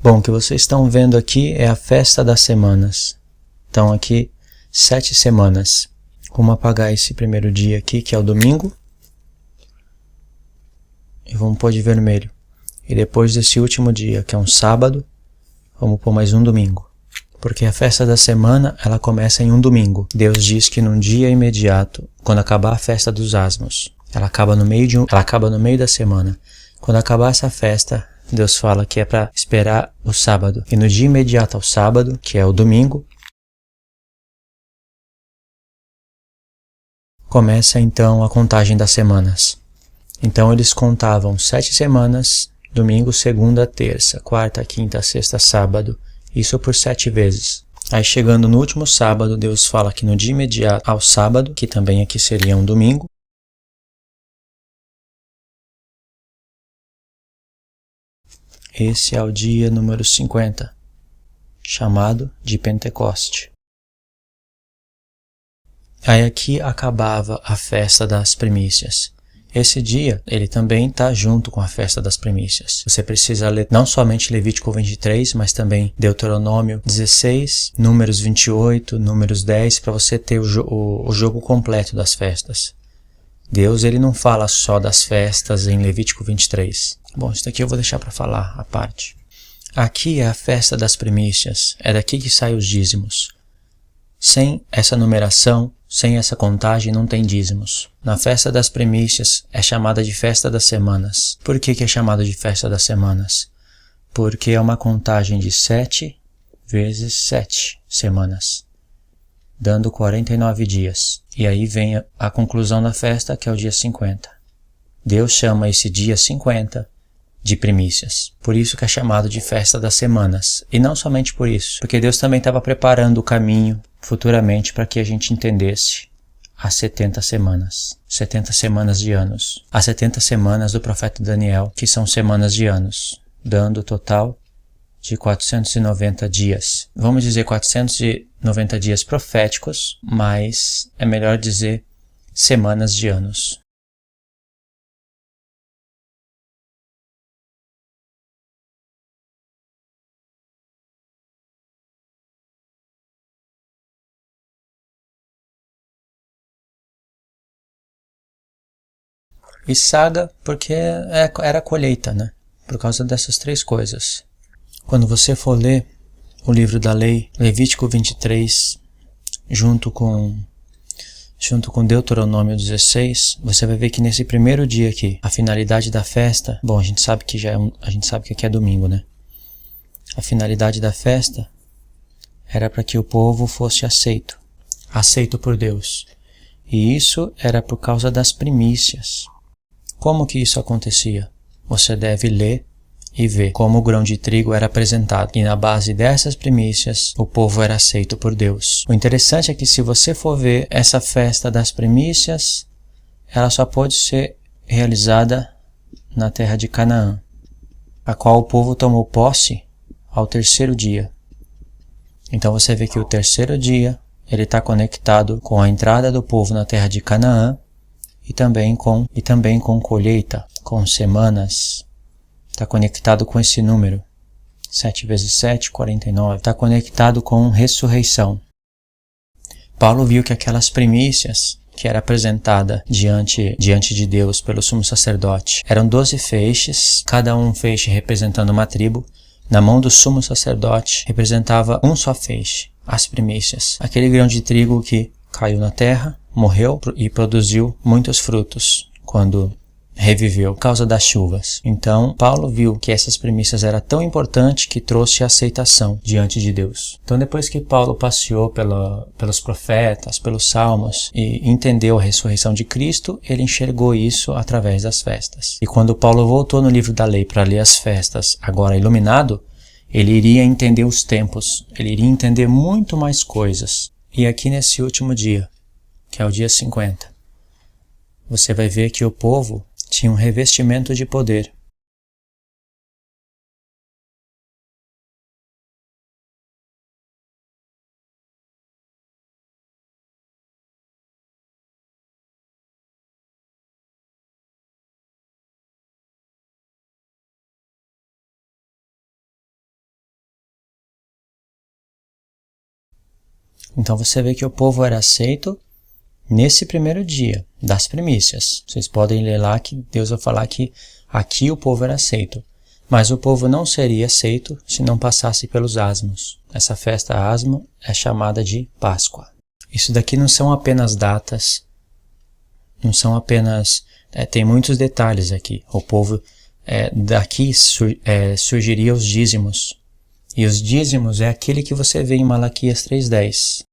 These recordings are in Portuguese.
Bom, o que vocês estão vendo aqui é a festa das semanas. Então aqui 7 semanas. Vamos apagar esse primeiro dia aqui, que é o domingo. E vamos pôr de vermelho. E depois desse último dia, que é um sábado, vamos pôr mais um domingo. Porque a festa da semana, ela começa em um domingo. Deus diz que num dia imediato, quando acabar a festa dos asmos, ela acaba no meio da semana. Quando acabar essa festa, Deus fala que é para esperar o sábado. E no dia imediato ao sábado, que é o domingo, começa então a contagem das semanas. Então eles contavam 7 semanas, domingo, segunda, terça, quarta, quinta, sexta, sábado. Isso por 7 vezes. Aí chegando no último sábado, Deus fala que no dia imediato ao sábado, que também aqui seria um domingo, esse é o dia número 50, chamado de Pentecoste. Aí aqui acabava a festa das primícias. Esse dia, ele também está junto com a festa das primícias. Você precisa ler não somente Levítico 23, mas também Deuteronômio 16, Números 28, Números 10, para você ter o jogo completo das festas. Deus, ele não fala só das festas em Levítico 23. Bom, isso daqui eu vou deixar para falar à parte. Aqui é a festa das primícias, é daqui que saem os dízimos. Sem essa numeração, sem essa contagem, não tem dízimos. Na festa das primícias é chamada de festa das semanas. Por que é chamada de festa das semanas? Porque é uma contagem de 7 vezes 7 semanas, dando 49 dias. E aí vem a conclusão da festa, que é o dia 50. Deus chama esse dia 50 de primícias. Por isso que é chamado de festa das semanas. E não somente por isso, porque Deus também estava preparando o caminho futuramente para que a gente entendesse as 70 semanas. 70 semanas de anos. As 70 semanas do profeta Daniel, que são semanas de anos, dando o total de 490 dias. Vamos dizer 490 dias proféticos, mas é melhor dizer semanas de anos. E saga porque era a colheita, né? Por causa dessas 3 coisas. Quando você for ler o livro da lei, Levítico 23, junto com Deuteronômio 16, você vai ver que nesse primeiro dia aqui, a finalidade da festa, bom, a gente sabe que aqui é domingo, né? A finalidade da festa era para que o povo fosse aceito por Deus. E isso era por causa das primícias. Como que isso acontecia? Você deve ler e ver como o grão de trigo era apresentado. E na base dessas primícias, o povo era aceito por Deus. O interessante é que se você for ver essa festa das primícias, ela só pode ser realizada na terra de Canaã, a qual o povo tomou posse ao 3º dia. Então você vê que o 3º dia, ele está conectado com a entrada do povo na terra de Canaã, e também com colheita, com semanas. Está conectado com esse número. 7 vezes 7, 49. Está conectado com ressurreição. Paulo viu que aquelas primícias que era apresentada diante de Deus pelo sumo sacerdote eram 12 feixes, cada um feixe representando uma tribo. Na mão do sumo sacerdote representava um só feixe, as primícias. Aquele grão de trigo que caiu na terra, morreu e produziu muitos frutos quando reviveu por causa das chuvas. Então, Paulo viu que essas primícias eram tão importantes que trouxe aceitação diante de Deus. Então, depois que Paulo passeou pelos profetas, pelos salmos e entendeu a ressurreição de Cristo, ele enxergou isso através das festas. E quando Paulo voltou no livro da lei para ler as festas, agora iluminado, ele iria entender os tempos, ele iria entender muito mais coisas. E aqui nesse último dia, que é o dia 50, você vai ver que o povo tinha um revestimento de poder. Então você vê que o povo era aceito nesse primeiro dia das primícias. Vocês podem ler lá que Deus vai falar que aqui o povo era aceito. Mas o povo não seria aceito se não passasse pelos asmos. Essa festa asmo é chamada de Páscoa. Isso daqui não são apenas datas, não são apenas... tem muitos detalhes aqui. O povo, daqui surgiria os dízimos. E os dízimos é aquele que você vê em Malaquias 3:10.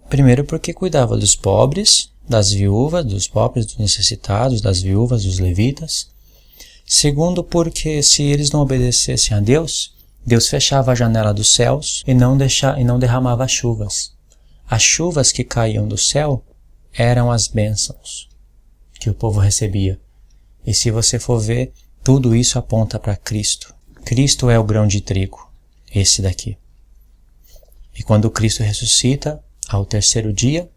Primeiro porque cuidava dos pobres, das viúvas, dos pobres, dos necessitados, das viúvas, dos levitas. Segundo porque se eles não obedecessem a Deus, Deus fechava a janela dos céus e não derramava chuvas. As chuvas que caíam do céu eram as bênçãos que o povo recebia. E se você for ver, tudo isso aponta para Cristo. Cristo é o grão de trigo, esse daqui. E quando Cristo ressuscita, ao terceiro dia,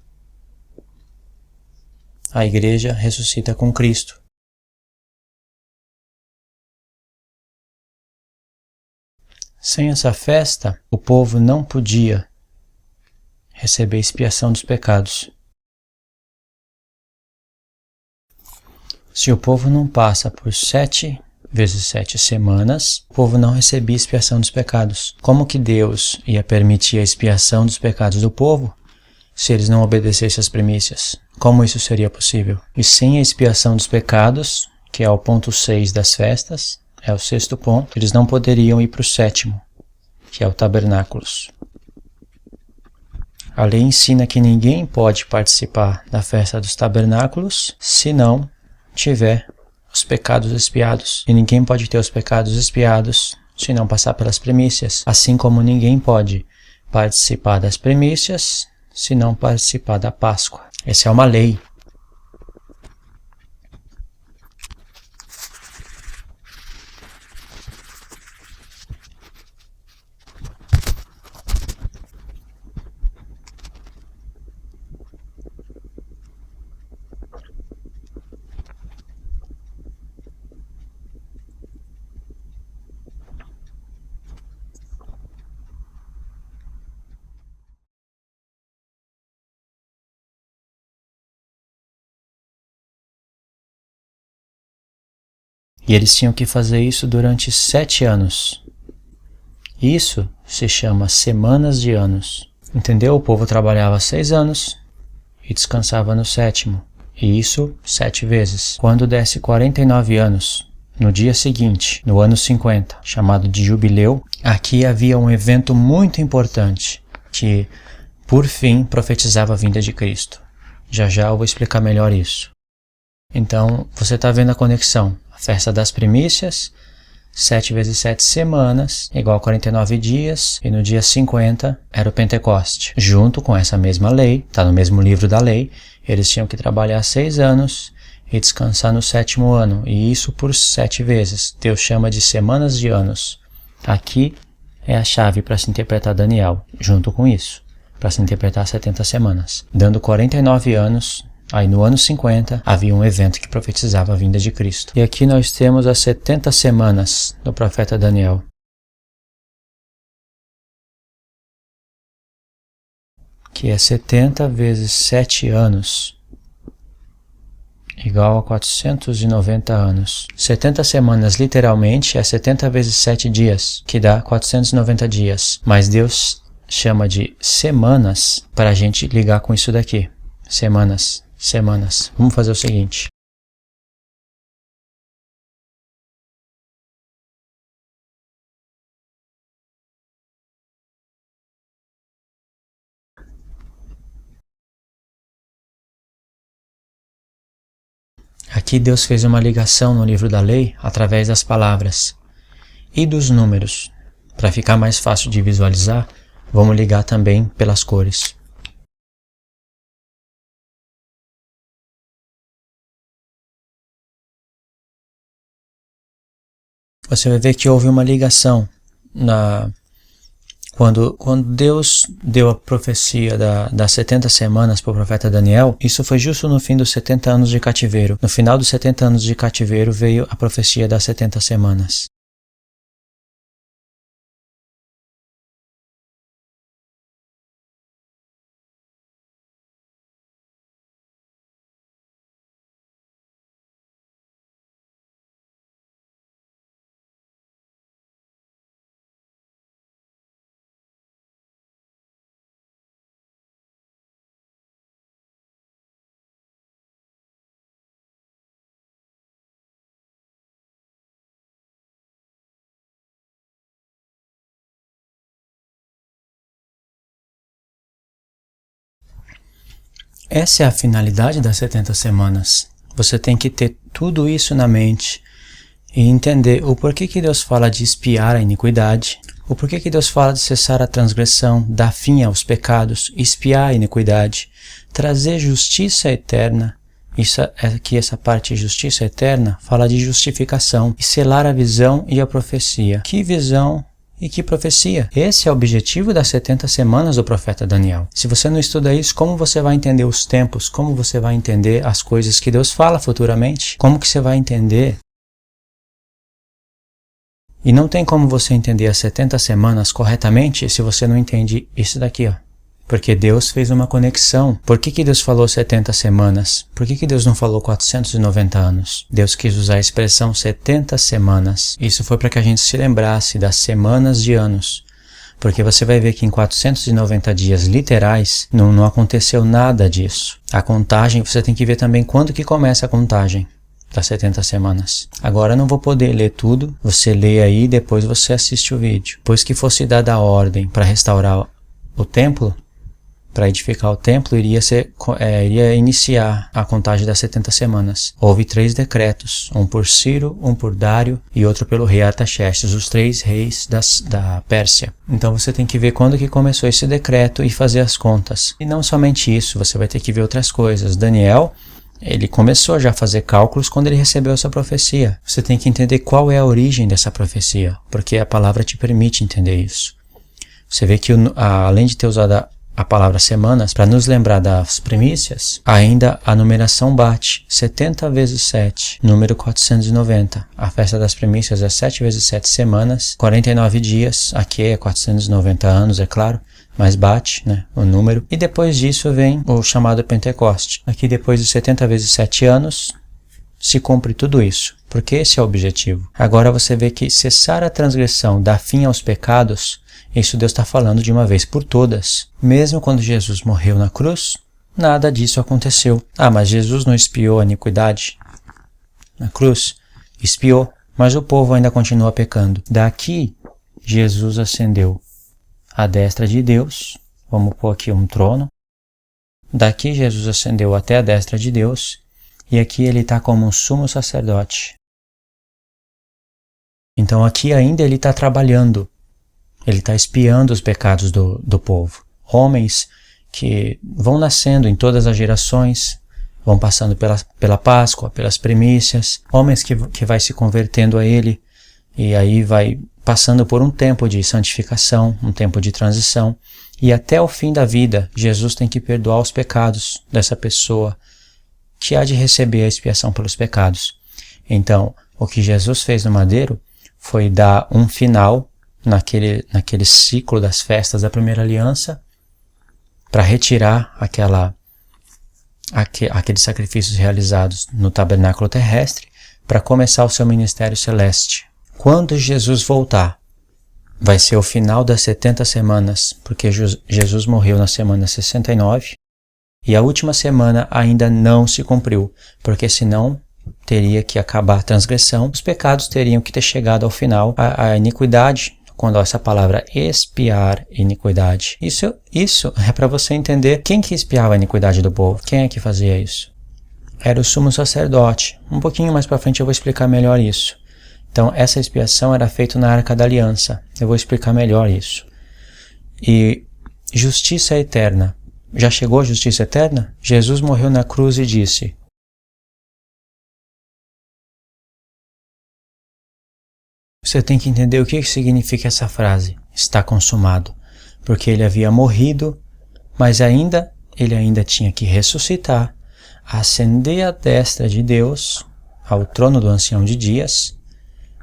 a igreja ressuscita com Cristo. Sem essa festa, o povo não podia receber expiação dos pecados. Se o povo não passa por 7 vezes 7 semanas, o povo não recebia expiação dos pecados. Como que Deus ia permitir a expiação dos pecados do povo se eles não obedecessem às primícias? Como isso seria possível? E sem a expiação dos pecados, que é o ponto 6 das festas, é o 6º ponto, eles não poderiam ir para o 7º, que é o tabernáculos. A lei ensina que ninguém pode participar da festa dos tabernáculos se não tiver os pecados expiados. E ninguém pode ter os pecados expiados se não passar pelas primícias. Assim como ninguém pode participar das primícias se não participar da Páscoa. Essa é uma lei. E eles tinham que fazer isso durante 7 anos. Isso se chama semanas de anos. Entendeu? O povo trabalhava 6 anos e descansava no 7º. E isso 7 vezes. Quando desse 49 anos, no dia seguinte, no ano 50, chamado de jubileu, aqui havia um evento muito importante que, por fim, profetizava a vinda de Cristo. Já já eu vou explicar melhor isso. Então, você está vendo a conexão. A festa das primícias, 7 vezes 7 semanas, igual a 49 dias, e no dia 50 era o Pentecoste. Junto com essa mesma lei, está no mesmo livro da lei, eles tinham que trabalhar 6 anos e descansar no 7º ano, e isso por 7 vezes. Deus chama de semanas de anos. Aqui é a chave para se interpretar Daniel, junto com isso, para se interpretar 70 semanas. Dando 49 anos, aí no ano 50 havia um evento que profetizava a vinda de Cristo. E aqui nós temos as 70 semanas do profeta Daniel. Que é 70 vezes 7 anos, igual a 490 anos. 70 semanas literalmente é 70 vezes 7 dias, que dá 490 dias. Mas Deus chama de semanas para a gente ligar com isso daqui. Semanas. Vamos fazer o seguinte. Aqui Deus fez uma ligação no livro da lei através das palavras e dos números. Para ficar mais fácil de visualizar, vamos ligar também pelas cores. Você vai ver que houve uma ligação Quando Deus deu a profecia das 70 semanas para o profeta Daniel, isso foi justo no fim dos 70 anos de cativeiro. No final dos 70 anos de cativeiro veio a profecia das 70 semanas. Essa é a finalidade das 70 semanas. Você tem que ter tudo isso na mente e entender o porquê que Deus fala de expiar a iniquidade, o porquê que Deus fala de cessar a transgressão, dar fim aos pecados, expiar a iniquidade, trazer justiça eterna. Aqui essa parte de justiça eterna fala de justificação e selar a visão e a profecia. Que visão e que profecia? Esse é o objetivo das 70 semanas do profeta Daniel. Se você não estuda isso, como você vai entender os tempos? Como você vai entender as coisas que Deus fala futuramente? Como que você vai entender? E não tem como você entender as 70 semanas corretamente se você não entende isso daqui, ó. Porque Deus fez uma conexão. Por que Deus falou 70 semanas? Por que Deus não falou 490 anos? Deus quis usar a expressão 70 semanas. Isso foi para que a gente se lembrasse das semanas de anos. Porque você vai ver que em 490 dias literais não aconteceu nada disso. A contagem, você tem que ver também quando que começa a contagem das 70 semanas. Agora eu não vou poder ler tudo. Você lê aí e depois você assiste o vídeo. Pois que fosse dada a ordem para restaurar o templo, para edificar o templo, iria iniciar a contagem das 70 semanas. Houve 3 decretos, um por Ciro, um por Dário e outro pelo rei Artaxerxes, os 3 reis da Pérsia. Então você tem que ver quando que começou esse decreto e fazer as contas. E não somente isso, você vai ter que ver outras coisas. Daniel, ele começou já a fazer cálculos quando ele recebeu essa profecia. Você tem que entender qual é a origem dessa profecia, porque a palavra te permite entender isso. Você vê que além de ter usado a palavra semanas para nos lembrar das primícias, ainda a numeração bate 70 vezes 7, número 490. A festa das primícias é 7 vezes 7 semanas, 49 dias, aqui é 490 anos, é claro, mas bate, né, o número. E depois disso vem o chamado Pentecoste. Aqui depois de 70 vezes 7 anos, se cumpre tudo isso, porque esse é o objetivo. Agora você vê que cessar a transgressão, dar fim aos pecados, isso Deus está falando de uma vez por todas. Mesmo quando Jesus morreu na cruz, nada disso aconteceu. Ah, mas Jesus não expiou a iniquidade na cruz? Expiou, mas o povo ainda continua pecando. Daqui, Jesus ascendeu à destra de Deus. Vamos pôr aqui um trono. Daqui, Jesus ascendeu até a destra de Deus. E aqui ele está como um sumo sacerdote. Então aqui ainda ele está trabalhando. Ele está expiando os pecados do povo. Homens que vão nascendo em todas as gerações, vão passando pela Páscoa, pelas primícias, homens que vai se convertendo a ele, e aí vai passando por um tempo de santificação, um tempo de transição, e até o fim da vida, Jesus tem que perdoar os pecados dessa pessoa que há de receber a expiação pelos pecados. Então, o que Jesus fez no madeiro foi dar um final naquele ciclo das festas da primeira aliança, para retirar aqueles sacrifícios realizados no tabernáculo terrestre, para começar o seu ministério celeste. Quando Jesus voltar, vai ser o final das 70 semanas, porque Jesus morreu na semana 69, e a última semana ainda não se cumpriu, porque senão teria que acabar a transgressão, os pecados teriam que ter chegado ao final, a iniquidade. Quando essa palavra expiar iniquidade, isso é para você entender quem que expiava a iniquidade do povo, quem é que fazia isso. Era o sumo sacerdote. Um pouquinho mais para frente eu vou explicar melhor isso. Então essa expiação era feita na Arca da Aliança, eu vou explicar melhor isso. E justiça eterna. Já chegou a justiça eterna? Jesus morreu na cruz e disse: você tem que entender o que significa essa frase, está consumado. porque ele havia morrido, mas ele ainda tinha que ressuscitar, ascender à destra de Deus, ao trono do Ancião de Dias,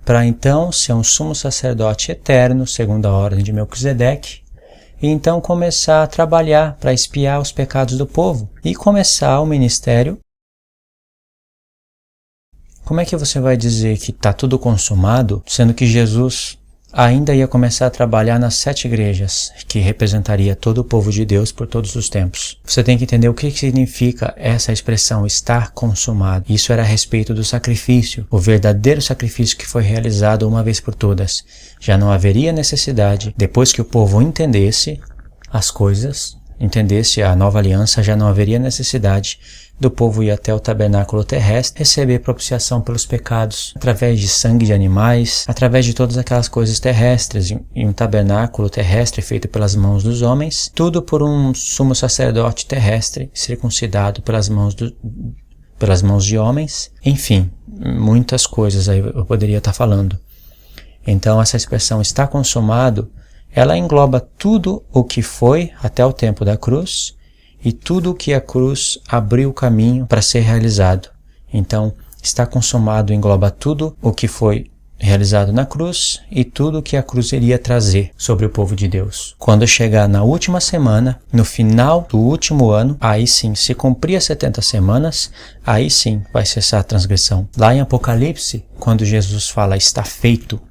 para então ser um sumo sacerdote eterno, segundo a ordem de Melquisedeque, e então começar a trabalhar para expiar os pecados do povo e começar o ministério. Como é que você vai dizer que está tudo consumado, sendo que Jesus ainda ia começar a trabalhar nas 7 igrejas, que representaria todo o povo de Deus por todos os tempos? Você tem que entender o que significa essa expressão, estar consumado. Isso era a respeito do sacrifício, o verdadeiro sacrifício que foi realizado uma vez por todas. Já não haveria necessidade, depois que o povo entendesse as coisas, entendesse a nova aliança, já não haveria necessidade do povo ir até o tabernáculo terrestre, receber propiciação pelos pecados, através de sangue de animais, através de todas aquelas coisas terrestres, em um tabernáculo terrestre feito pelas mãos dos homens, tudo por um sumo sacerdote terrestre, circuncidado pelas mãos de homens. Enfim, muitas coisas aí eu poderia estar falando. Então essa expressão está consumado, ela engloba tudo o que foi até o tempo da cruz, e tudo o que a cruz abriu o caminho para ser realizado. Então, está consumado engloba tudo o que foi realizado na cruz e tudo o que a cruz iria trazer sobre o povo de Deus. Quando chegar na última semana, no final do último ano, aí sim, se cumprir as 70 semanas, aí sim vai cessar a transgressão. Lá em Apocalipse, quando Jesus fala está feito,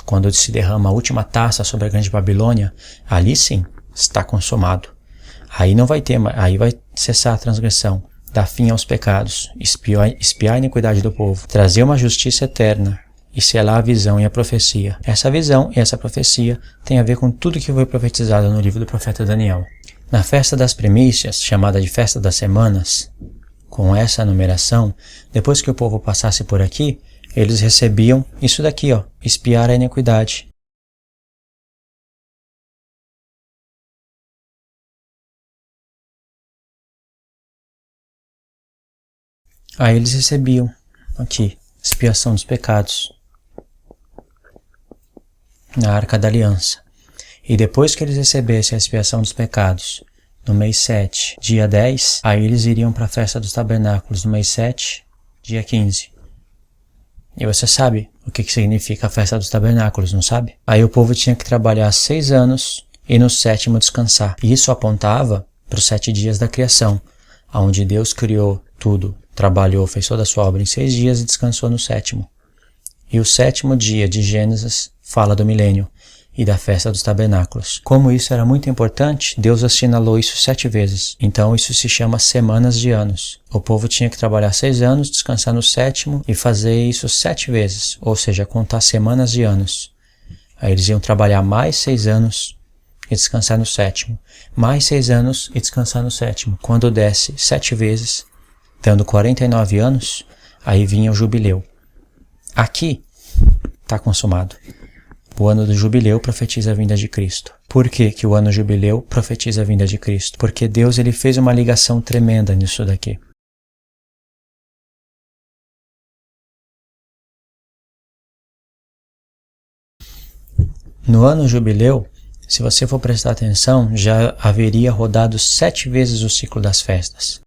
quando se derrama a última taça sobre a grande Babilônia, ali sim está consumado. Aí não vai ter, aí vai cessar a transgressão, dar fim aos pecados, expiar a iniquidade do povo, trazer uma justiça eterna e selar a visão e a profecia. Essa visão e essa profecia tem a ver com tudo que foi profetizado no livro do profeta Daniel. Na festa das primícias, chamada de festa das semanas, com essa numeração, depois que o povo passasse por aqui, eles recebiam isso daqui, expiar a iniquidade. Aí eles recebiam aqui, expiação dos pecados, na Arca da Aliança. E depois que eles recebessem a expiação dos pecados, no mês 7, dia 10, aí eles iriam para a festa dos tabernáculos, no mês 7, dia 15. E você sabe o que significa a festa dos tabernáculos, não sabe? Aí o povo tinha que trabalhar 6 anos e no 7º descansar. E isso apontava para os 7 dias da criação, onde Deus criou tudo, trabalhou, fez toda a sua obra em 6 dias e descansou no 7º. E o 7º dia de Gênesis fala do milênio e da festa dos tabernáculos. Como isso era muito importante, Deus assinalou isso 7 vezes. Então isso se chama semanas de anos. O povo tinha que trabalhar 6 anos, descansar no 7º e fazer isso 7 vezes, ou seja, contar semanas de anos. Aí eles iam trabalhar mais 6 anos e descansar no 7º. Mais 6 anos e descansar no 7º. Quando desse 7 vezes, dando 49 anos, aí vinha o jubileu. Aqui está consumado. O ano do jubileu profetiza a vinda de Cristo. Por que que o ano jubileu profetiza a vinda de Cristo? Porque Deus ele fez uma ligação tremenda nisso daqui. No ano jubileu, se você for prestar atenção, já haveria rodado 7 vezes o ciclo das festas.